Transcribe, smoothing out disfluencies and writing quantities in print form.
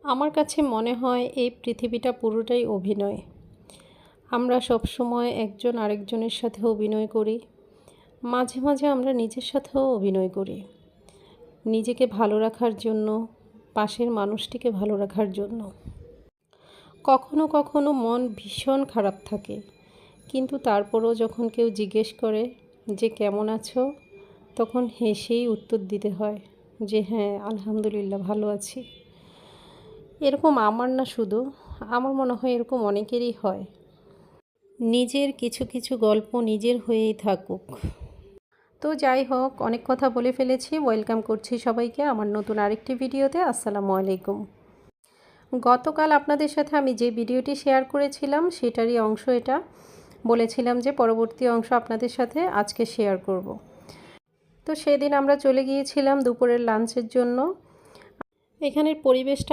আমার কাছে মনে হয় এই পৃথিবীটা পুরোটাই অভিনয়। আমরা সবসময় একজন আরেকজনের সাথে অভিনয় করি। মাঝে মাঝে আমরা নিজের সাথেও অভিনয় করি, নিজেকে ভালো রাখার জন্য, পাশের মানুষটিকে ভালো রাখার জন্য। কখনো কখনো মন ভীষণ খারাপ থাকে, কিন্তু তারপরও যখন কেউ জিজ্ঞেস করে যে কেমন আছো, তখন হেসেই উত্তর দিতে হয় যে হ্যাঁ, আলহামদুলিল্লাহ ভালো আছি। এরকম আমার না শুধু, আমার মনে হয় এরকম অনেকেরই হয়। নিজের কিছু কিছু গল্প নিজের হয়েই থাকুক। তো যাই হোক, অনেক কথা বলে ফেলেছি। ওয়েলকাম করছি সবাইকে আমার নতুন আরেকটি ভিডিওতে। আসসালামু আলাইকুম। গতকাল আপনাদের সাথে আমি যে ভিডিওটি শেয়ার করেছিলাম সেটারই অংশ এটা। বলেছিলাম যে পরবর্তী অংশ আপনাদের সাথে আজকে শেয়ার করব। তো সেদিন আমরা চলে গিয়েছিলাম দুপুরের লাঞ্চের জন্য। এখানের পরিবেশটা